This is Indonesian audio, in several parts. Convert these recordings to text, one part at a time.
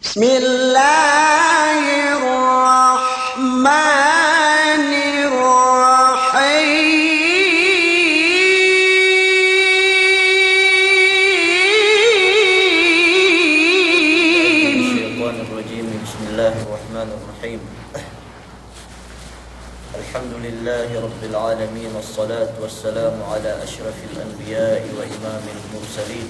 Bismillahirrahmanirrahim. Alhamdulillahi rabbil alamin, wassalatu wassalamu ala asyrafil anbiya'i wa imamil mursalin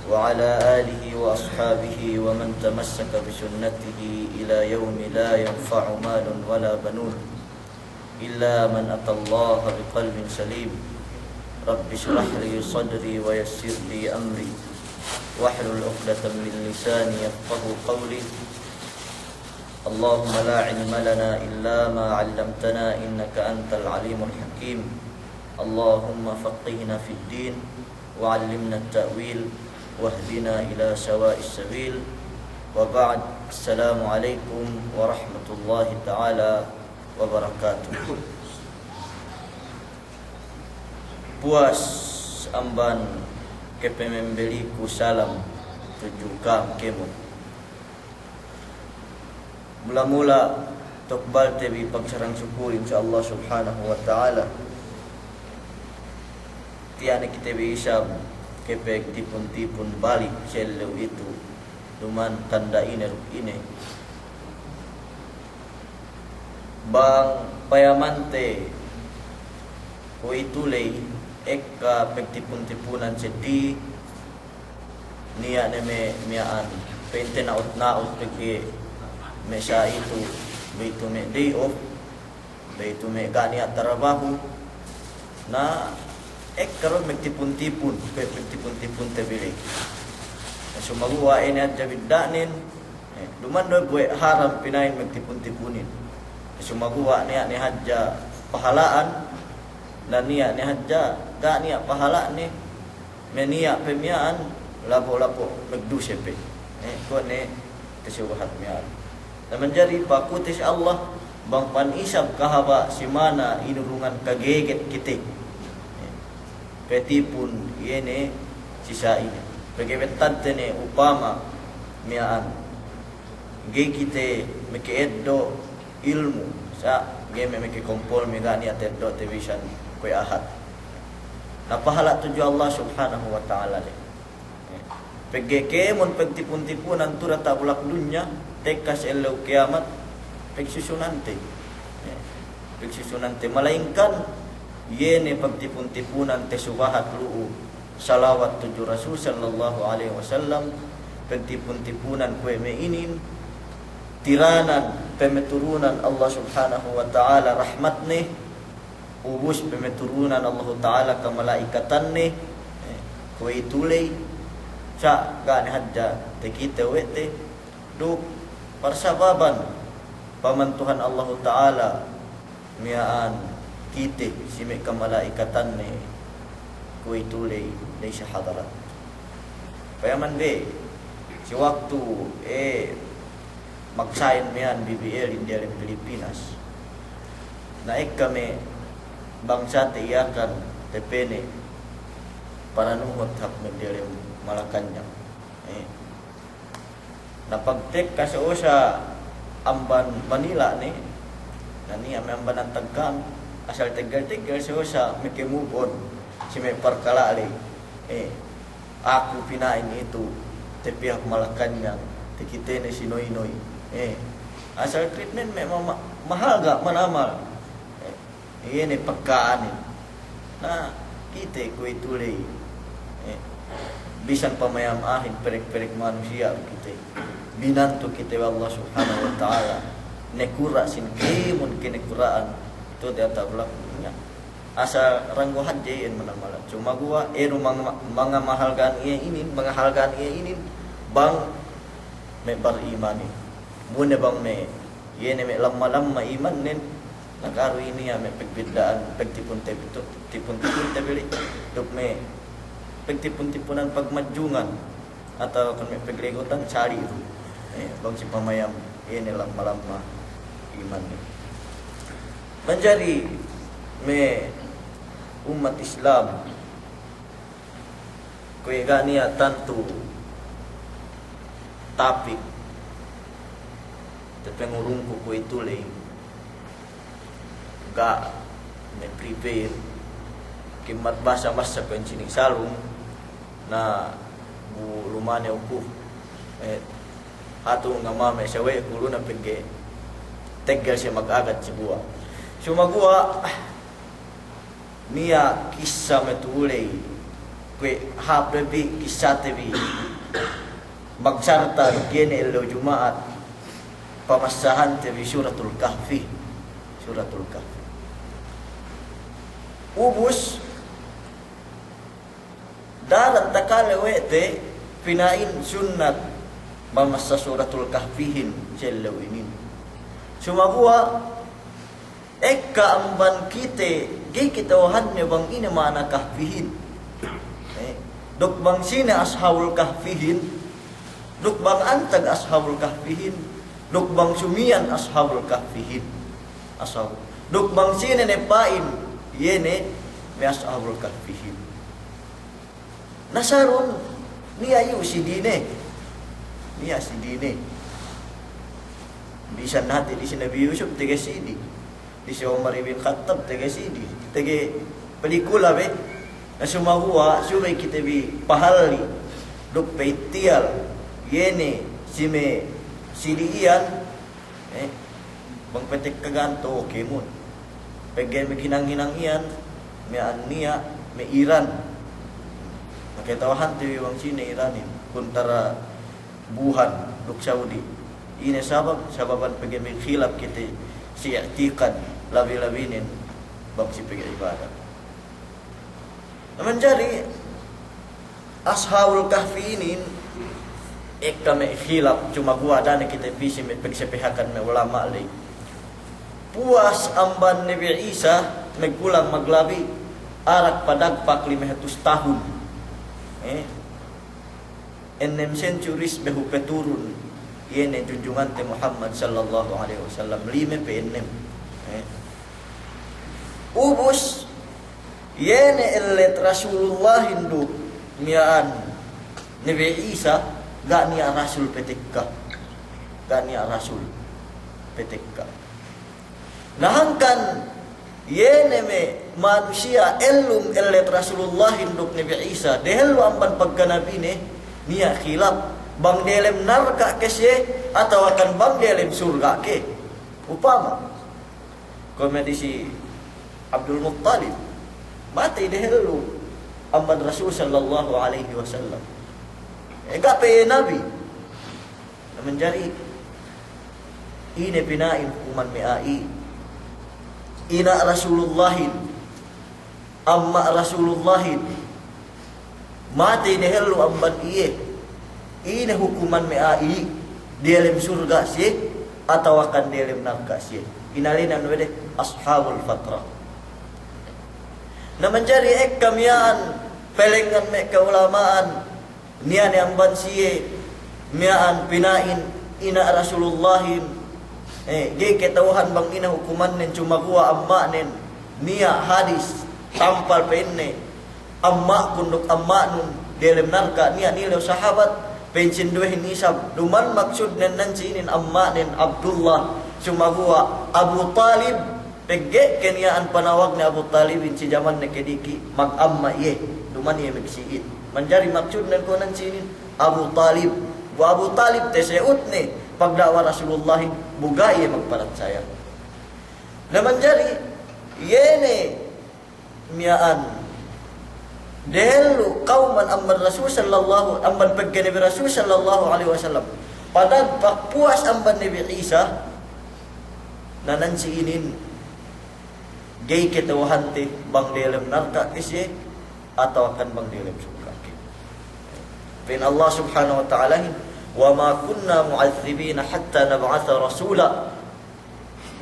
wa ala alihi wa ashabihi wa man tamassaka bi sunnatihi ila yaumi la yanfa'u malun wala banun illa man atallaha biqalbin salim. Rabbi shrah li sadri wa yassir li amri wahlul 'uqdatam min lisani yafqahu qawli. Allahumma la ilma lana illa ma 'allamtana innaka antal alimul hakim. Allahumma faqihna fid din wa 'allimna at-ta'wil wahdina ila sawa'is sabil. Wa ba'd. Assalamu alaikum warahmatullahi taala wabarakatuh. Puas amban kepemembeliku salam tujuka kemo. Mula-mula tokbal tebi pagsarang syukur insyaallah subhanahu wa ta'ala. Tiada kita bisa kepek tipun-tipun balik selalu itu duman tanda ini bang payamante ko itulay eka pagtipun-tipunan sedih niya neme miyaan pente naot pagi mesya itu begitu me day off begitu me gani at trabaho na karon magtipon-tipon pagtipon-tipon tabili sumagawa ini at jabiddanin duman do buhay haram pinain magtipon-tipunin sumagawa niya ni hadja pahalaan na niya ni hadja gani at pahala ni meniya pemiyaan labo-labo magdusepe ko ni kasuhat miyaan na menjadi pakutis Allah bang panisab kahaba si mana inurungan kageget kita petipun yene sisa ini pegebetan tene upama miaan ge kita mekeeddo ilmu sa ge meke kompol megani ateddo television koy ahad na pahala tuju Allah subhanahu wa ta'ala le pegeke mon pagtipun-tipunan turata bulak dunya tekas elaw kiamat pagsusunante malaingkan yene pagtipun-tipunan te subahat luu salawat tuju Rasul sallallahu alaihi wasallam pagtipun-tipunan kue meinin tiranan pemeturunan Allah subhanahu wa ta'ala rahmat ni ubus pemeturunan Allah ta'ala ka malaikatan ni kue itulay sa gani hadja te kita wete do persababan pamantuhan Allah Ta'ala miyaan kite si may kamalaikatan ni kuy tulay day sa hadarat payaman be si waktu magsayin miyan BBL India rin Pilipinas naik kami bangsa te iyakan tepene para nuhot hap magdirim Malacanang napagtek kasi sa amban Manila ni nani amban ang tagkam asal tegal-tegal sa move on si may parkalali ako pinain itu tepiak Malacanang tikite ni sinoy-noy asal treatment may mahal ga manamal iyan pagkaan na kite ko itulay bisan pamayam ahin perek-perek manusia kita binantu kita Allah subhanahu wa ta'ala nekura sin kimun kinekuraan itu di atas belakangnya asa ranggo hadjain manamala cuma gua mga mahalgan iya ini bang me barimani muna bang me yene me lamma iman nin nakaru ini ya me pegbidaan pagtipun tabili duk me pagtipon-tipunan pagmadjungan atau kan may paglegotan cari itu bang si pamayam ini lamma iman ni menjadi me umat Islam kuy ganiya tantu Tapi pengurungku ko itu lay ga me prepare kimat basa mas sa pensining salung na bu lumane uku hatu nga mame sa we kulo na pigge teggal siya mag-agat si buwa sumagua niya kisah metulay kwe haprebi kisah tebi magsarta kene ilo Jumaat pamasahan tebi suratul kahfi ubus dalam takalewe te pinain sunnat mamasa suratul kahfihin celawinin sumagua eka amban kite gay kitawahan niya bang ina mana kahfihin dok bang sina ashabul kahfihin dok bang antag ashabul kahfihin dok bang sumian ashabul kahfihin ashab dok bang sina nepain yene me ashabul kahfihin nasarun niya yu si dine bisa natin di si Nabi Yusuf tege sidi di si Umar ibn Khattab tege sidi tege pelikula be na sumahua subay kita bi pahali dok peitial yene sime sidian bang petek kaganto kemun pegen meginang-ginang iyan me ania me Iran makitawahan tiwi wang China Iranin kuntara buhan dok Saudi ini sababan pegen khilaf kita si i'tiqad labi-labinin bab si pegen ibadah naman jari ashabul kahfi ini kami khilaf cuma gua dan kita visi pegsepehakan me ulama lagi puas amban Nabi Isa megkulang maglabi arak padagpak 500 tahun 6 centuries behu peturun yene junjungan te Muhammad sallallahu alaihi wasallam 5 pe 6 ubus yene illet Rasulullah hindu mian Nabi Isa gak niya rasul petekka nahangkan yene me manusia elum illet Rasulullah hindu Nabi Isa dehelu amban pagkanabine niya khilaf bang delem narka kesye atau akan bang delem surga ke upama komedisi Abdul Muttalib mati dehelu amban Rasul sallallahu alaihi wasallam gape nabi menjadi ini pinain hukuman meai ina Rasulullahin amma Rasulullahin mati dehelu amban iye ini hukuman meai dialim surga sih atau akan dialim neraka sih inalinan wede ashabul fatrah na menjadi kamian pelengan me keulamaan nian yang bansiye mian pinain ina Rasulullahin ge ketauhan bang ina hukuman nen cuma gua amma nen nia hadis tampal penne amma kunduk amma nun dalam narka nia nilai sahabat pensin dua nisab duman maksud nen nancinin amma nen Abdullah cuma gua Abu Talib pegge keniaan panawag ni Abu Talibin si zaman ne kediki mag amma ye duman ye magsiit menjadi maksud dan konan sini Abu Talib wa Abu Talib teseut ne pagdawa Rasulullah bugai magparat saya na menjadi yene miaan dehelu kauman amman Rasul sallallahu amman pagkani Rasul sallallahu alaihi wasallam padad puas amban Nabi Isa nanan siinin gay ketawahante bang delem narka kisye atau akan bang delem surga bin Allah subhanahu wa ta'ala wa ma kunna mu'adzibina hatta nab'atha rasula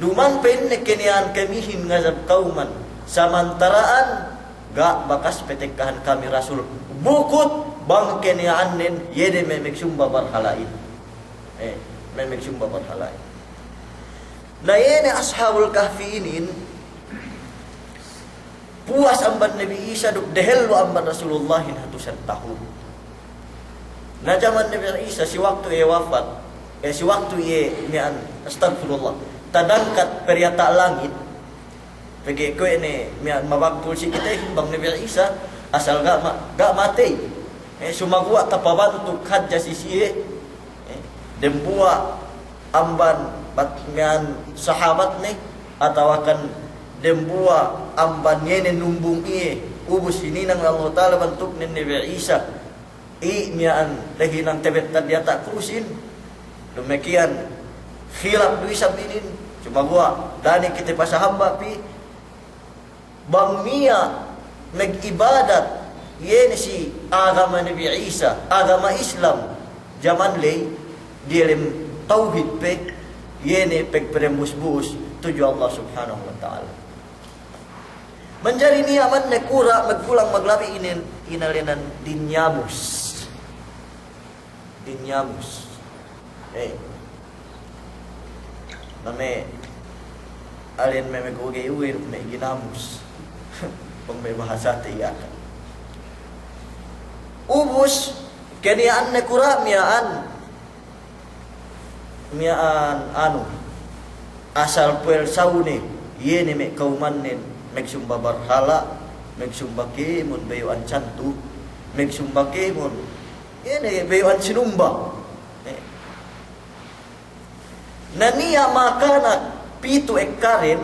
duman penne kenian kamihin ngazab kauman samantaraan ga bakas petekkahan kami rasul bukut bang kenianen yede memek sumba barhalain memek sumba barhalain na yene ashabul kahfiinin puas amban Nabi Isa duk dehelu amban Rasulullah hatusan tahun Na zaman Nabi Isa si waktu ia wafat, si waktu ia mian astagfirullah, tadangkat periata langit. Pergi ko ini mian mabagtul si kita himbang Nabi Isa asal gak mati. Sumagwa tapabantuk hadja sisi dembua amban batmian sahabat ni atau akan dembua amban yene numbung ubus ini nang Allah Ta'ala bentuk ni Nabi Isa mian lehinang tebet tadi tak krusin demikian khilaf duisa binin cuma gua dani kita pasah hamba pi bang mia mag-ibadat yene si agama Nabi Isa agama Islam zaman lay dialim tauhid pe yene pek premusbus tuju Allah Subhanahu wa Ta'ala menjadi niaman nekura magkulang maglabi inalenan dinyamus name alin me megoge uir me ginamus pang may bahasa tiyak ubus kaniaan nekura miaan anu asal puel saune yene me kaumanen megsumba barhala megsumba kemun bayuan cantu megsumba kemun yene bayuan sinumba nania makanak pitu ekarin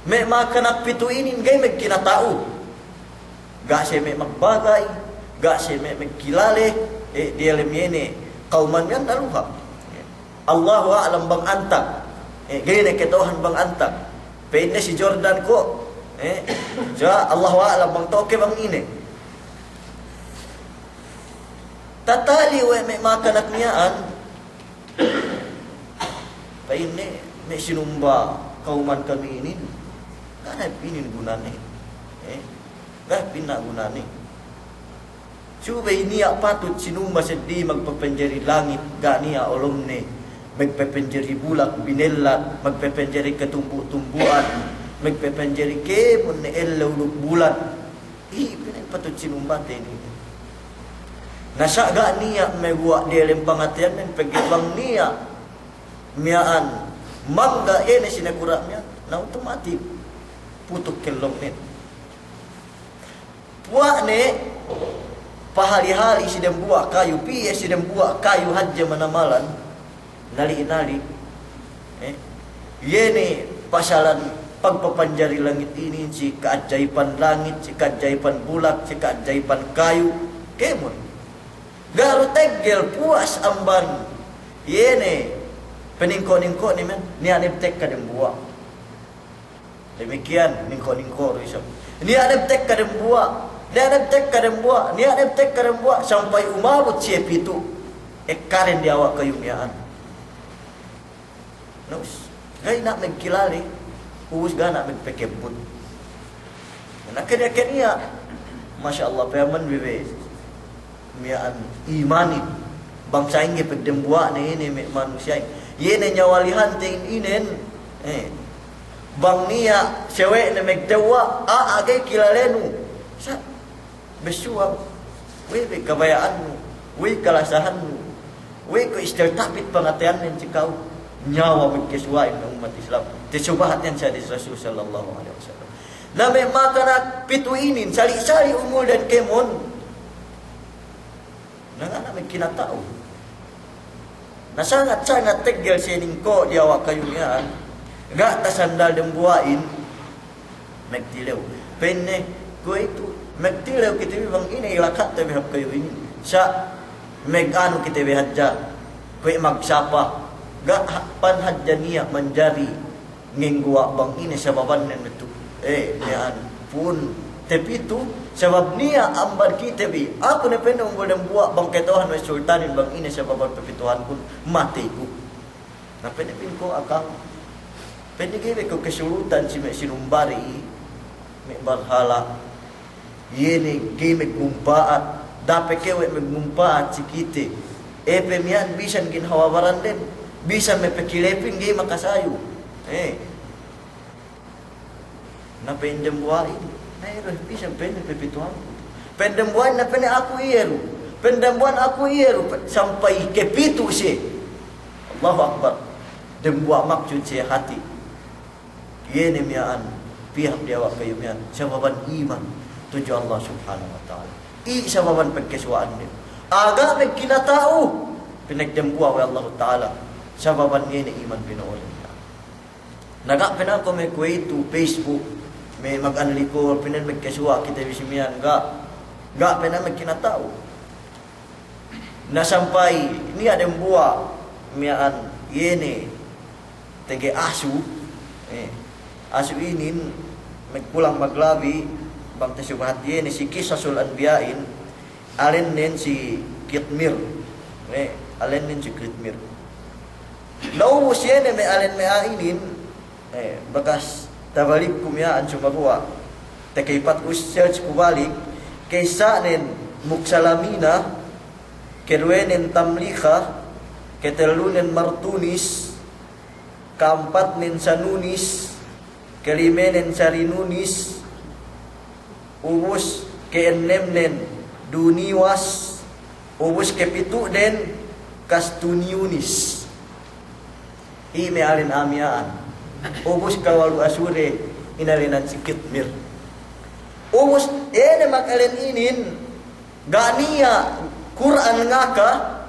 me makanak pitu inin gay megkinatao ga siya me magbagay ga siya me megkilale dialim yene kauman yan naluha Allahu a'lam bang antak gaya ketohan bang antak pwede si Jordan ko siya Allahu a'lam bang toke bang ini tatali we may makanak niyaan pwede may sinumba kauman kami ini kana pinin gunane gah pinagunane subay niya patut sinumba seddi magpapenjeri langit ganiya olomne magpepenjeri bulak binelat magpepenjeri ketumbu-tumbuan magpepenjeri kemon ne elaw bulan pinagpatut sinumbate ni nasaga niya megwa dilem pangatian nen pagibang niya miaan mangga ene sinagura niya na automatic putok kelong nen puwa ne pahali-hali sidang buah kayu piye sidang buah kayu hadja manamalan nali-nali yene pasalan pagpapanjari langit ini si keajaiban langit si keajaiban bulak si keajaiban kayu kemon garu tegel puas amban yene peningko-ningko ni men nianep tek kadem buah demikian ningko-ningko risam nianep tek kadem buah nianep tek kadem buah nianep tek kadem buah sampai umabot siya pitu ekaren di awak kayumiaan nus gay nak megkilali uus ga nak megpekebut nak kanya Masya Allah payaman bebe miaan imani bangsa inge pegdembua ni ini manusia yene nyawalihan ting inen bang niya cewek na megdewa agay kilalenu sa besuang we kabayaanmu we kalasahanmu we ko istirtapit pangatian nin sikaw nyawa magkiswain ng umat Islam. Tisubahat yan siya di Rasul sallallahu alaihi wasallam. Na may makanak pituinin, sali-sali umul dan kemon. Nangana may kinatao. Na sangat-sangat tegel sining ko di awak kayo niyan. Ga tasandal ng buhain, magtilaw. Penne, ko ito, magtilaw kita bang ini ilakat tabi hap kayo ini. Sa megano kita bihadja, ko magsapa. Gak panhadja niya manjari ngingguwa bang ini sababan nan itu niyan pun tapi itu sebab niya ambar kita bi ako na penong boleh buat bang ketohan wa sultanin bang ini sababan pepituhan pun mati ko na penipin ko akang penigire ko kesulutan si sinumbari may barhala yene game gumpaat dapat kewe meggumpaat si kite pemian bisan ginhawabaran din bisa mepekilepin gay makasayo napendem buhain bisa pendem pepituan pendem buhain na pene aku iero Pendembuan aku iya sampai ke pitu sih. Allahu Akbar. Dembuak maksud saya hati. Ye miaan pihak dia awak kayu mian. Sababan iman tuju Allah Subhanahu wa taala. Sababan pagkaswaan dia. Aga kita tahu pinagdembuak wa Allah taala. Sababan ye iman pinaulan. Naga pinako may kuwaitu Facebook may mag-anlikol pinan magkaswa kita bisimian ga pinan magkinatao. Nasampai ini ada buah mian yene tege asu asu ini magpulang maglabi bang tasubahat yene si Kisasul Anbiya'in alin nin si Kitmir alin nin si Kitmir naubos yene may alin may ainin bakas tabalik kumyaan sumagawa takaipat search kubalik kaysa nin muksalamina keduen tamlikha ketelunen martunis keempat nin sanunis kelimen sarinunis ubus keenem nen duniwas ubus kepitu den kastuniunis ime alin amiaan ubus kawalu asure inalinan sikit mir ubus makalin inin gania Quran ngaka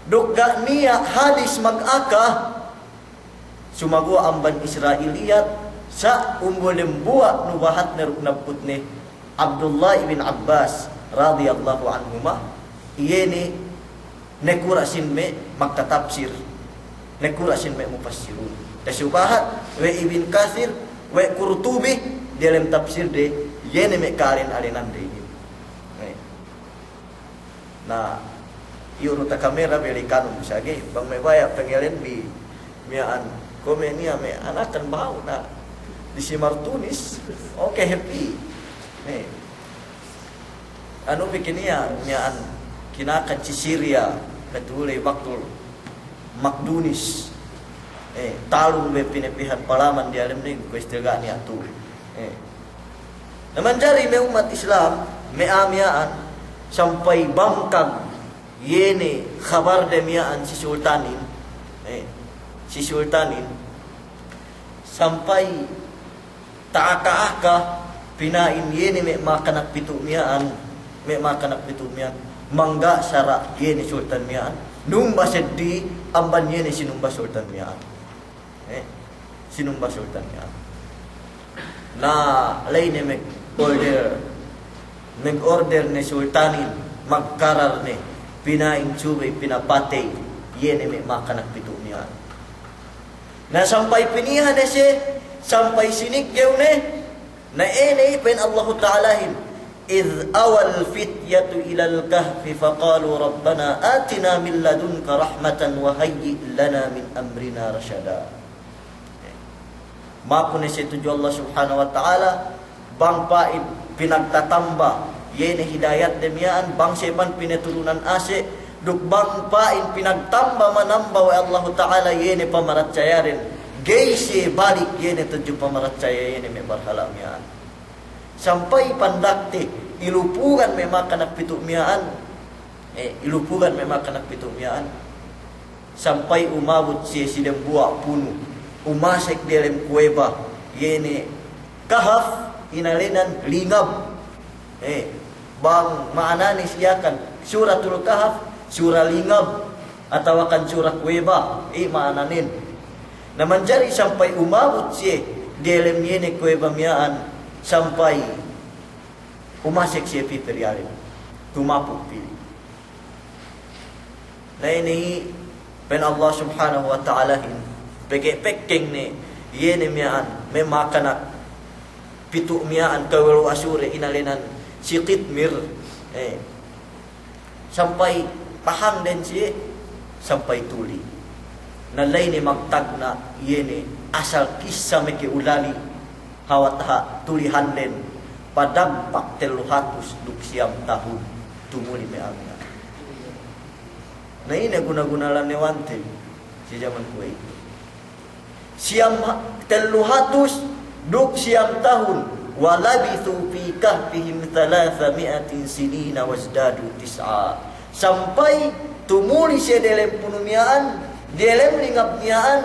dok gania hadis magaka sumagua amban Israiliyat sa umbolembua nubahat neruknabut ni Abdullah ibn Abbas radhiyallahu anhuma iyeni nekurasin me magtatapsir nekurasin me mufassirun tasubahat we ibn Katsir we Qurtubi dalam tafsir de yene me kalin alinan de na yuro ta kamera beli kanum sage bang may baya pengelen bi miaan komenia me anakan bau na di si Martunis happy anu bikinia miaan kinakan ci Syria katulay waktu Makdunis talung be pinepihan palaman di alam ni kuestilgani atu naman jari me umat Islam me amiaan sampai bangkang yene khabar demiaan si sultanin sampai taaka-aka pinain yene me makanak pitu miaan mangga sara yene sultan miaan numba seddi amban yene sinumba sultan miaan na lain me order ni sultanin magkarar ni pinaing subay pinapatay yene may makanak pitu niya na sampay pinihan na siya sampay sinikyaw ni na pen Allah Ta'alahin idh awal fityatu ilal kahfi faqalu rabbana atina min ladunka rahmatan wa hayyi lana min amrina rasyada mapo ni siya tuju Allah Subhanahu wa Ta'ala bangpaid pinagtatamba yene hidayat demiaan bangsepan pineturunan ase duk bangpain pinagtamba manamba wa Allah Ta'ala yene pamaratcayarin geise balik yene tuju pamaratcaya yene me barhala miaan sampai pandakte ilupugan me makanak pitu miaan sampai umabot siya sidang buah punu umasek dalam kuweba yene kahaf inalinan lingab bang mana ni siakan suratul kahf surah lingab atau akan surah kuweba maananin naman jari sampai umabot siya dalam yene kuweba miaan sampai umasek siya piperyarin tumapok pili na ini pen Allah Subhanahu wa Ta'ala peke-pekeng ni yene miaan may makanak pitu miaan kawalu asure inalinan si Kitmir sampai paham din siya sampai tuli nalay ni magtag na yene asal kisah may kiulali hawat tulihan din padampak 300 tahun tumuli may amina na ini guna-gunalan ni Wante si zaman Kuwait siyam 300 tahun walabithu fi kahfihim 300 sinina wasdadu tis'a sampai tumuli siya dalam punumiaan, dalam lingapniaan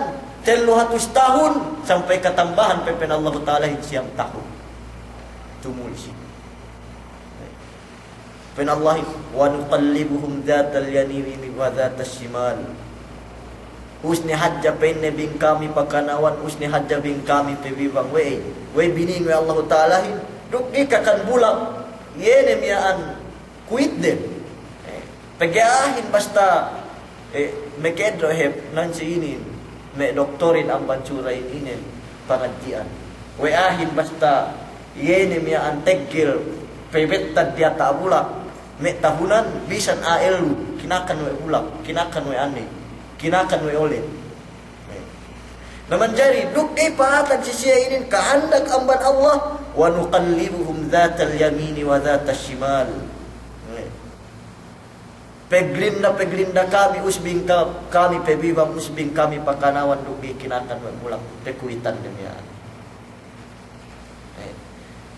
300 tahun sampai ketambahan pepen Allah Ta'ala siyam tahun. Tumuli siya. Pen Allah wa nuqallibuhum dhatal yamini wa dhatal shimal. Usni hajja penne bin kami pakanawan, usni hajja bin kami pebibang we bining we Allah Ta'ala hin duk ikakan bulang yene miaan kuit dem pegahin basta mekedro hep nansi ini me doktorin ang bansura ini pangantian we ahin basta yene miaan tegil pebetad dia tak bulak me tahunan bisan aelu kinakan we bulak kinakan we ane kinakan we oleh naman jari duk paatan sisiya ini kehendak amban Allah wa nuqallibuhum dhatal yamini wa dhatal shimal. Peglinda kami usbing kami pebibang usbing kami pakanawan duk kinakan we bulak pekuitan demian.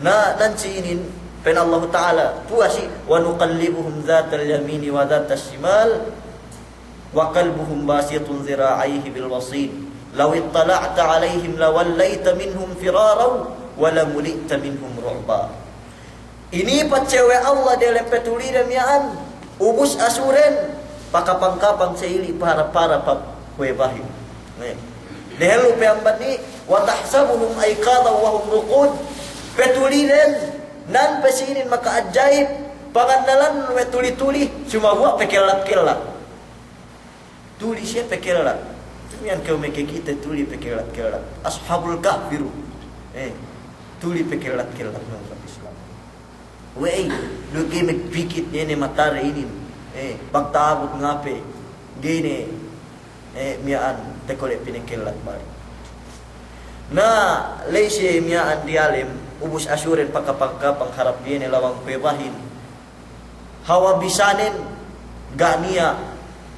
Na nanti ini pen Allah Ta'ala puasi wa nuqallibuhum dhatal yamini wa dhatal shimal wa qalbuhum basitun zira'aihi bil wasid law ittala'ta 'alaihim lawallaita minhum firara wa lamulita minhum ru'ba. Ini pacewe Allah dalam petuliran mian ubus asuren pakapangkapang seili para pa kuebahin. Dehelu pe ambani wa tahsabuhum aiqadha wa hum ruqud petuliran nan pesinin maka ajaib pangandalan we tuli-tuli cuma buat pekelat-kelat tuli siya pekelat tumian kau meke kita tuli pekelat-kelat ashabul kahfiru tuli pekelat-kelat nang Islam we dugi mekpikit ni matare ini pagtabot ngape gini miaan tekole pinekelat balik na leise miaan dialim ubus asyurin pakapangka pangharap dia ni lawang pebahin hawa bisanin gania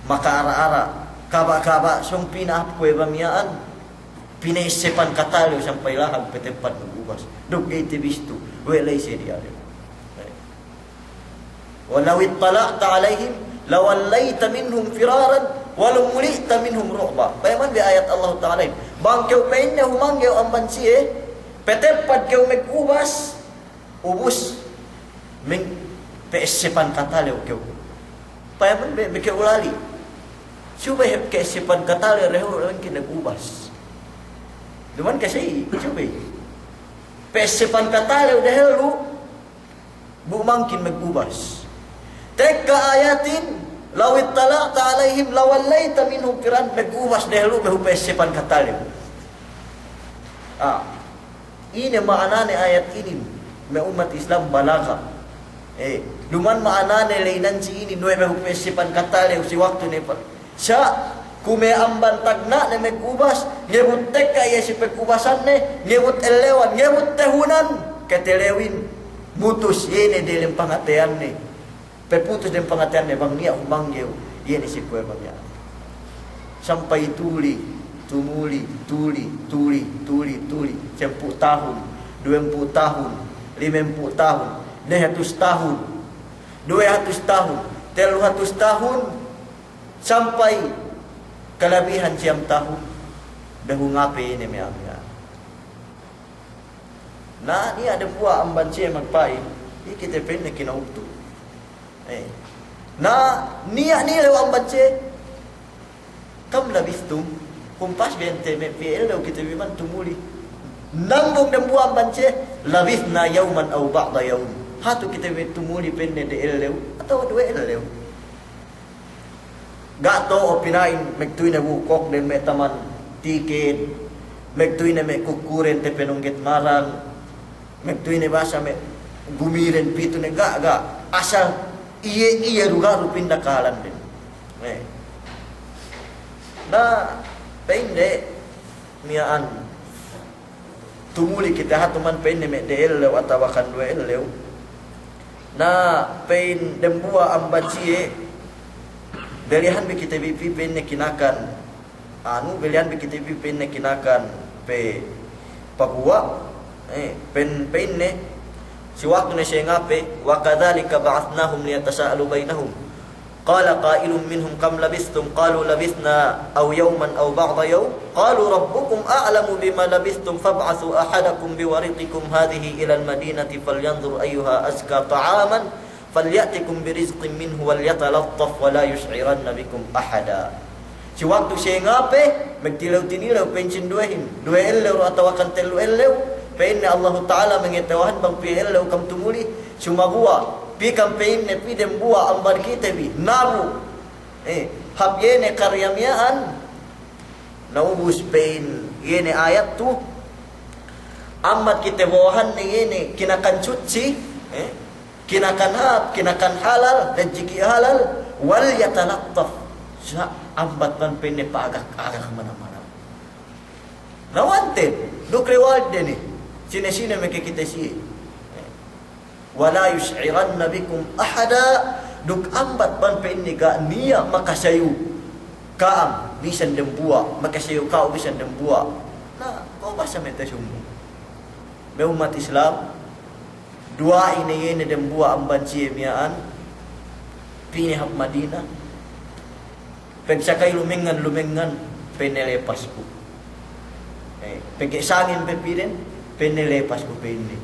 maka ara-ara kaba-kaba song pinah kueba miaan pinaisepan katalo sampai lahag petepat nagubas dug iti bistu welay siya dialim walau ittala'ta alaihim lawallaita minhum firaran walau mulita minhum ru'ba. Bayaman di ayat Allah Ta'ala bangkeu peinnya humanggeu amban siye petepat keu megubas ubus meng pesepan katale keu payaman be keu ulali coba hep kesepan katale rehu lang kinagubas duman kasi coba pesepan katale udah helu bu mangkin megubas teka ayatin lawit talaqta alaihim lawallaita minhum firan megubas dehlu behu pesepan katale ini maknanya ayat ini me umat Islam balaga duman maknanya lainan si ini nuwe behu pesepan katale si waktu ne sa kume amban tagna ne megubas ngebut teka ya si pekubasan ne ngebut elewan ngebut tehunan ketelewin mutus yene dalam pengertian ne peputus dalam pengertian ne bang niya umanggeu yene si kue bang ya sampai tuli 10 tahun 20 tahun 50 tahun 100 tahun 200 tahun 300 tahun sampai kelebihan siam tahun behu ngape ini miamnya nah ni ada buah amban siya magpain ini kita pwede kinauto nah niya nilaw amban siya kam labistum kumpas bente me PL daw kita biman tumuli nambong dan buang bance labithna yawman aw ba'da yawm hatu kita be tumuli penne de elew atau dua elew gato opinain megtuin na bukok den metaman tiket megtuin na me kukuren te penungget marang megtuin na basa me gumiren pito ne ga asal iye ruga rupinda kahalan din na pende miaan tumuli kita hatuman pende me de elew atawakan dua elew na pen dembua ambacie belian bi kita bipi penne kinakan belian bi kita bipi penne kinakan pe Papua penne si waktu ne siya ngape wa kadzalika ba'athnahum liyatasaalu bainahum Qala qailun minhum kam labistum qalu labithna aw yawman aw ba'da yawm qalu rabbukum a'lamu bima labithtum fab'athu ahadakum biwariqikum hadhihi ila al-madinati falyanzur ayyuha azka ta'aman falyatikum birizqin minhu walyatalattaf wa la yush'iranna bikum ahada. Si waktu saya ngape magtilaw-tinilaw pensin duehin 2 elew atau akan 3 elew pain Allah Taala mengetawahan bang pi elew kam tumuli sumagua pi kampein ne pi dem bua ambar kita bi nabu hab yene karyamian naubus pain yene ayat tu amat kita bawahan ne yene kinakan cuci kinakan hab kinakan halal dan jiki halal wal yatalattaf sa ambat man pain ne paagak-agak mana-mana nawante dukrewal deni sine-sine meke kita si wala yush'iranna bikum ahada duk ambat ban pe ini ga niya makasayu kaam bisan dembua makasayu kau bisan dembua nah kau basa meta sumbu be umat Islam dua ini dembua amban ciemiaan pini hab Madinah pegsakai lumengan penelepasku pege sangin pepiren penelepasku pene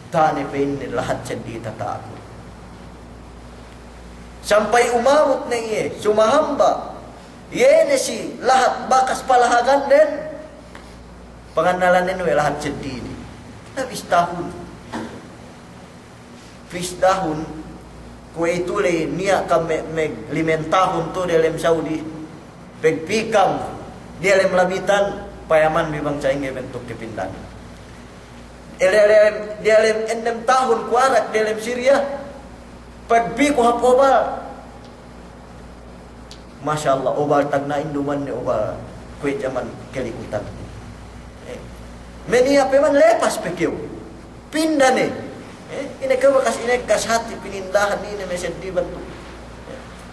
tane penne lahat jadi tataku sampai umamut na iye sumahamba yene si lahat bakas palahagan den panganalan nino lahat jadi ni nabis tahun kue itu le niya kame meg 5 tahun tu dalam Saudi pegpikam dalam labitan payaman bibang caing bentuk kepindan dalam 6 tahun kuarak dalam Syria pagbi ko hapobal Masya Allah obal tagna induman ni obal kue zaman kelikutan menia peman lepas pekiu pindah ni ini kau bekas ini kas hati pinindahan ini mesedih bantu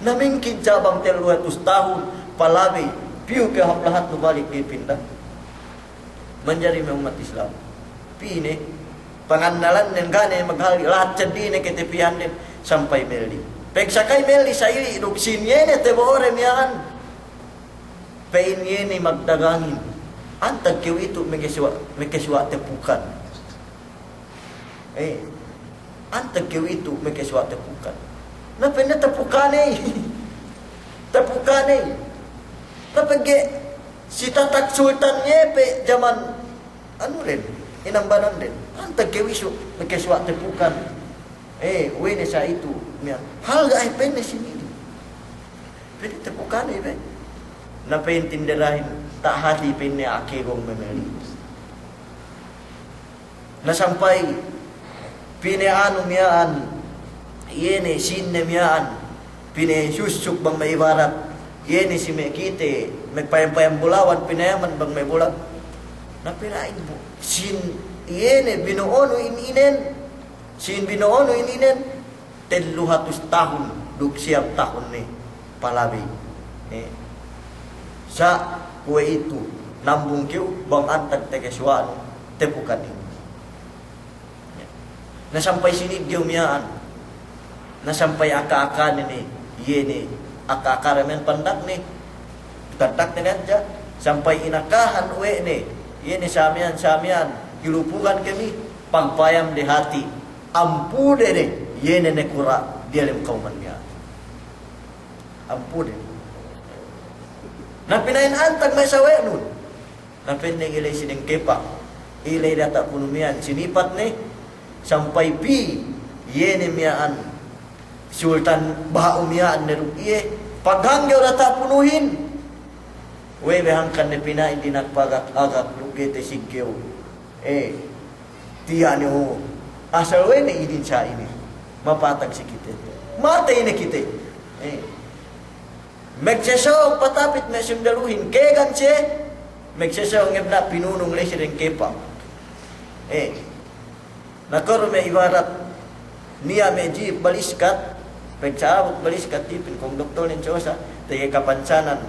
namingkin cabang 200 tahun palabi piu ke haplahat tu balik dia pindah menjadi umat Islam ini pangandalan dan gane maghali lahat jadi ne ketepian din sampai meli pegsakai meli saili duksinye ne tebore mian painye ni magdagangin antag kiw itu mekeswa tepukan antag kiw itu mekeswa tepukan na pena tepukan na pege si tatak sultan pe zaman anu len inambanan din antag kewiso nagkeswa tepukan wene sa itu mian hal ga ay penne sini pwede tepukan be na paintinderahin tak hati penne akegong memeli na sampai pine anu mian yene sinne mian pine susuk bang may ibarat yene si mekite magpayam-payam bulawan pinayaman bang may bulag na pinain mo sin yene binoono ininen 300 tahun duk siap tahun ni palabi sa kue itu nambung kiu bang antag tekeswaan tepukan ini na sampai sini giumiaan na sampai aka-aka ni yene aka-aka remen pandak ni pandak ni aja sampai inakahan we ni yene samian ilupukan kami pangpayam di hati ampu deh yene nekura dia lem kauman dia ampu deh na pinain antag may sawe nun na pineng ilay sineng kepa ilay data punumian sinipat ni sampai pi yene miaan sultan baha umiaan ni rupiye paghanggaw data punuhin we behangkan ni pinain dinagpagak-agak lukete siggew tiya ni ho asal we ni idin sa ini mapatag si kita matay na kita magsasaw patapit na sumdaluhin kegan siya magsasaw ngabna pinunong lesi rin kepa nakor may ibarat niya may jeep baliskat pagsaabot baliskat tipin kung doktor ni Chosa tayo kapansanan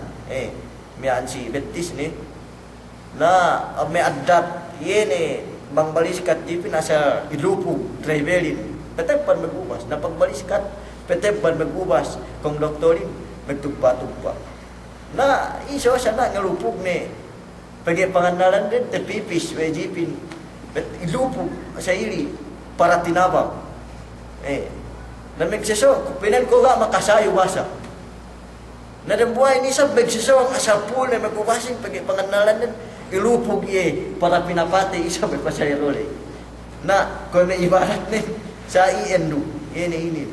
miyan si Betis ni na may adat yene bang baliskat tipin asa ilupog travelin patagpan magubas na pagbaliskat Peteban magubas kung doktorin magtugpa-tugpa. Na iso sana ngalupog ni pagi pangandalan din tepipis wejipin ilupog sa ili para tinabang. Na magsiso pinan ko ga makasayo basa. Na buhay ni sa magsiso ang asapul na magubasin pagi pangandalan din ilupog para pinapati isa may pasayarole. Na kung may ibarat ni sa iendu ini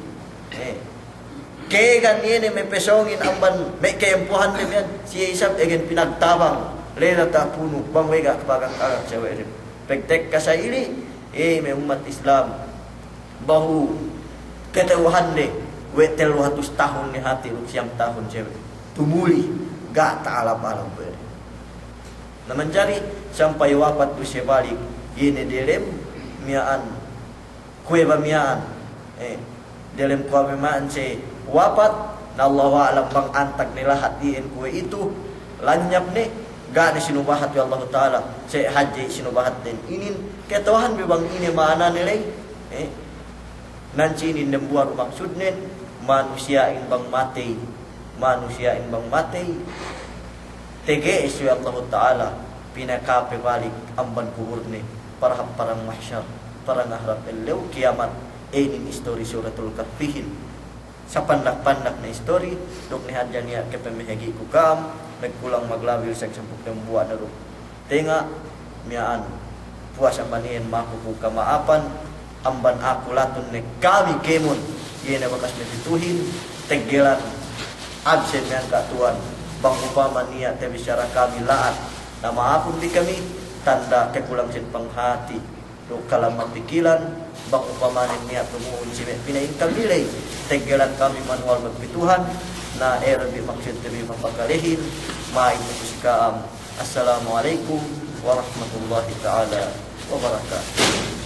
kaya ganyan may pesongin ang ban may kayampuhan din yan siya isap again pinagtabang lena ta puno bang wega kapagang karang sa wele pagtek ka sa ili may umat Islam bahu ketauhan de wetel 100 tahun ni hati siyam tahun siya tumuli ga taalam-alam pwede na menjadi sampai wafat tu siya balik ini dilem miaan kuweba miaan dalam kuwamaan si wafat na Allah alam bang antag nila hatiin kue itu lanyap ni ga ni sinubahat ya Allah Ta'ala si haji sinubahat din inin ketawahan bibang ini mana nilay nanci inin nembuar maksud nin manusiain bang mati tege isu Allah Ta'ala pinakape balik amban kubur ni parang mahsyar parang harap elew kiamat ini histori suratul kahfihin sa pandak-pandak na histori dok ni hadyan niya kepemihagi ku kam nagkulang maglabil sa sampuk buwan na ro tenga miyaan puasa manian makuku kamaapan amban aku latun ne kami kemon yena bakas mituhin tegelan absen yang katuan bang upama niya te bicara kami laat na maapun di kami tanda kekulang sin panghati do kalamang pikilan bang upamanin niya tumuon si pinaingkang nilay tegelan kami manual magpituhan na erabi maksud tabi mapagkalihin maimutus kaam. Assalamualaikum warahmatullahi ta'ala wabarakatuh.